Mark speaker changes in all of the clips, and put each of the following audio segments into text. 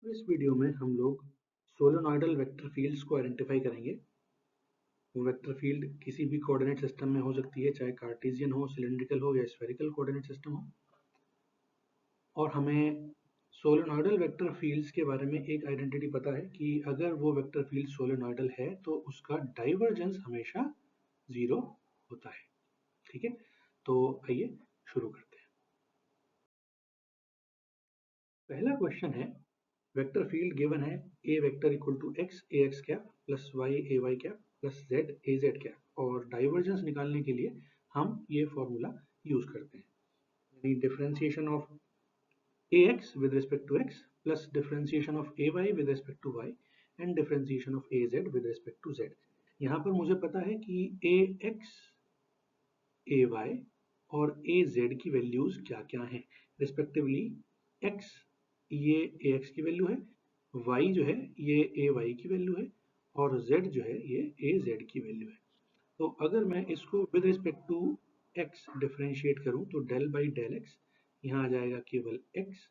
Speaker 1: इस वीडियो में हम लोग सोलेनॉइडल वेक्टर फील्ड्स को आइडेंटिफाई करेंगे। वो वेक्टर फील्ड किसी भी कोऑर्डिनेट सिस्टम में हो सकती है, चाहे कार्टेशियन हो, सिलिंड्रिकल हो या स्फेरिकल कोऑर्डिनेट सिस्टम हो। और हमें सोलेनॉइडल वेक्टर फील्ड्स के बारे में एक आइडेंटिटी पता है कि अगर वो वेक्टर फील्ड सोलेनॉइडल है तो उसका डाइवर्जेंस हमेशा 0 होता है। ठीक है, तो आइए शुरू करते हैं। पहला क्वेश्चन है, वेक्टर फील्ड गिवन है A vector equal to X A X cap plus Y A Y cap plus Z A Z cap, और डाइवर्जेंस निकालने के लिए हम ये फॉर्मूला यूज करते हैं, यानी differentiation of A x with respect to x plus differentiation of A y with respect to y and differentiation of A z with respect to z. यहाँ पर मुझे पता है कि ए एक्स ए वाई और ए जेड की वैल्यूज क्या क्या हैं रिस्पेक्टिवली। एक्स ये ए एक्स की वैल्यू है, y जो है ये ए वाई की वैल्यू है, और z जो है ये ए जेड की वैल्यू है। तो अगर मैं इसको with respect to x differentiate करूं तो डेल बाई डेल x यहाँ आ जाएगा केवल x।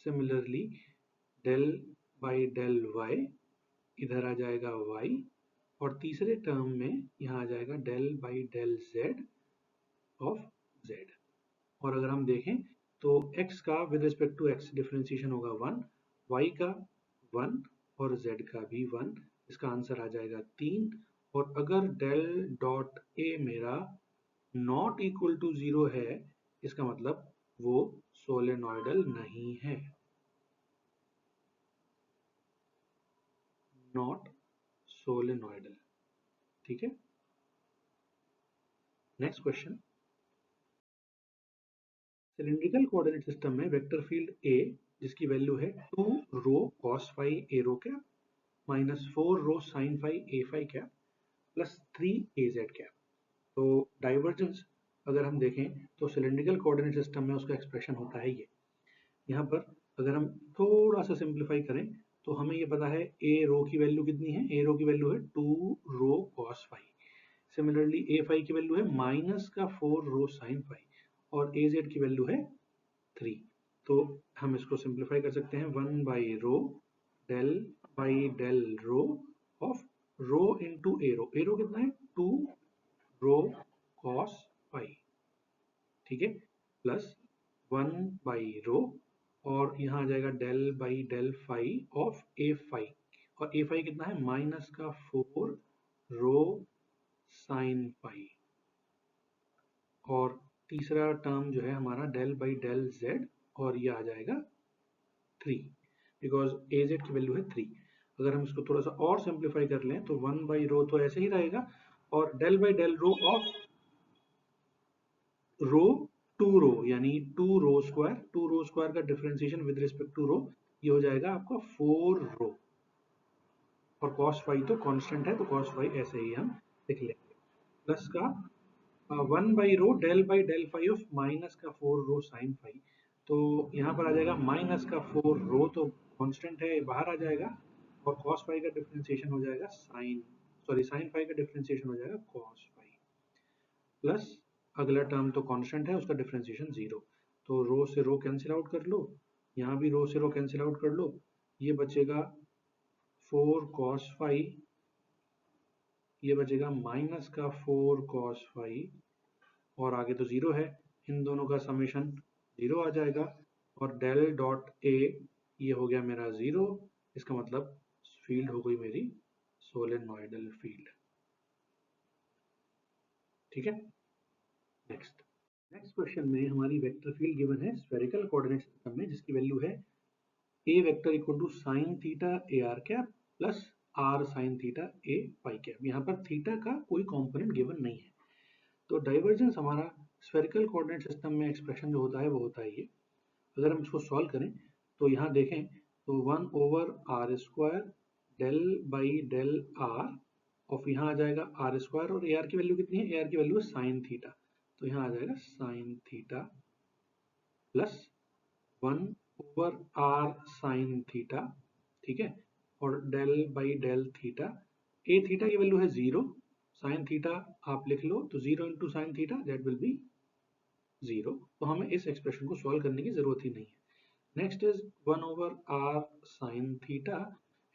Speaker 1: Similarly del by del y इधर आ जाएगा y, और तीसरे टर्म में यहाँ आ जाएगा del by del z of z। और अगर हम देखें तो x का with respect to x differentiation होगा 1, y का 1 और z का भी 1। इसका आंसर आ जाएगा 3। और अगर डेल डॉट a मेरा नॉट इक्वल टू 0 है, इसका मतलब वो सोलेनॉइडल नहीं है, नॉट सोलेनॉइडल। ठीक है, next question. Cylindrical coordinate system में वेक्टर फील्ड A जिसकी वैल्यू है 2 rho cos phi a rho cap minus 4 rho sin phi a phi cap plus 3 a z cap. तो डाइवर्जेंस अगर हम देखें तो सिलिंड्रिकल कोऑर्डिनेट सिस्टम में उसका एक्सप्रेशन होता है ये। यहाँ पर अगर हम थोड़ा सा सिंप्लीफाई करें तो हमें ये पता है a रो की वैल्यू कितनी है, a रो की वैल्यू है 2 rho cos phi। Similarly a phi की वैल्यू है माइनस का 4 रो sin phi, और a z की वैल्यू है 3। तो हम इसको सिंप्लीफाई कर सकते हैं 1 by rho del by del rho of rho into A rho कितना है 2 रो कॉस पाई। ठीक है, प्लस 1 बाई रो, और यहाँ आ जाएगा del by del phi of A phi, और ए फाई कितना है माइनस का 4 रो साइन पाई, और तीसरा टर्म जो है हमारा डेल बाई डेल जेड, और ये आ जाएगा 3 बिकॉज ए जेड की वैल्यू है 3। अगर हम इसको थोड़ा सा और सिंप्लीफाई कर लें तो 1 बाई रो तो ऐसे ही रहेगा, और del by del rho of rho 2 rho यानी 2 रो स्क्वायर का differentiation with respect to rho, ये हो जाएगा आपका 4 रो, और cos फाई तो कांस्टेंट है तो cos फाई ऐसे ही हम लिख लेंगे, प्लस का 1 by rho del phi of minus का 4 रो साइन फाई। तो यहाँ पर आ जाएगा माइनस का 4 रो तो कांस्टेंट है बाहर आ जाएगा, और cos फाई का डिफरेंशिएशन हो जाएगा साइन फाई का डिफरेंशिएशन हो जाएगा cos फाई, प्लस अगला टर्म तो कांस्टेंट है उसका डिफरेंशिएशन 0। तो रो से रो कैंसिल आउट कर लो, यहाँ भी रो से रो कैंसिल आउट कर लो, ये बचेगा 4 cos फाई, ये बचेगा माइनस का 4 cos फाई, और आगे तो 0 है, इन दोनों का समेशन 0 आ जाएगा, और डेल डॉट ए ये हो गया मेरा 0। इसका मतलब फील्ड हो गई मेरी सोलेनॉइडल फील्ड। ठीक है, नेक्स्ट क्वेश्चन में हमारी वेक्टर फील्ड गिवन है स्फेरिकल कोऑर्डिनेट सिस्टम में जिसकी वैल्यू है A vector equal to sine theta A R cap plus R sine theta A phi cap. यहाँ पर थीटा का कोई कंपोनेंट गिवन नहीं है, तो डाइवर्जेंस हमारा स्फेरिकल कोऑर्डिनेट सिस्टम में एक्सप्रेशन जो होता है वो होता है ये। अगर हम इसको सॉल्व करें तो यहाँ देखें तो 1 over r square del by del r, और यहाँ आ जाएगा आर स्क्वायर, और ए आर की वैल्यू कितनी है, ए आर की वैल्यू है साइन थीटा, तो यहाँ आ जाएगा sine theta plus 1 over r sine theta. ठीक है, और del by del theta, A theta की वैल्यू है 0, साइन थीटा आप लिख लो तो 0 into sine theta that will be 0। तो हमें इस एक्सप्रेशन को सॉल्व करने की जरूरत ही नहीं है। Next is 1 over r sine theta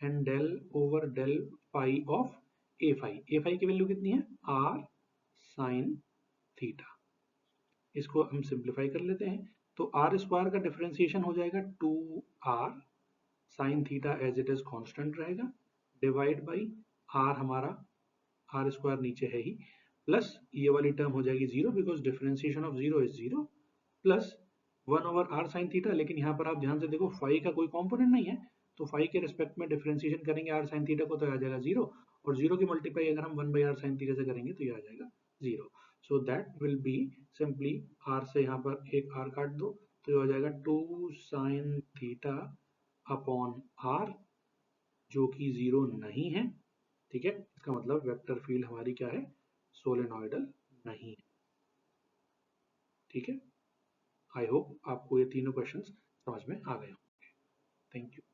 Speaker 1: and del over del phi of A phi. A phi की वैल्यू कितनी है? R sine theta. इसको हम सिंप्लीफाई कर लेते हैं, तो आर स्क्वायर का डिफरेंशिएशन हो जाएगा 2r sine theta as it is constant रहेगा, डिवाइड बाई आर, हमारा आर स्क्वायर नीचे है ही, प्लस ये वाली टर्म हो जाएगी zero because differentiation of zero is zero, plus 1 over r sine theta. लेकिन यहाँ पर आप ध्यान से देखो फाई का कोई कॉम्पोनेंट नहीं है, तो फाई के रिस्पेक्ट में डिफरेंशिएशन करेंगे आर साइन थीटा को तो आ जाएगा जीरो, और जीरो की मल्टीप्लाई अगर हम 1 बाई आर साइन थीटा से करेंगे तो ये आ जाएगा zero. So that will be simply r से यहाँ पर एक आर काट दो तो ये हो जाएगा 2 साइन थीटा अपॉन आर, जो कि जीरो नहीं है। ठीक है, इसका मतलब वेक्टर फील्ड हमारी क्या है? सोलेनोइडल नहीं है। ठीक है, आई होप आपको ये तीनों क्वेश्चंस समझ में आ गए। Thank you.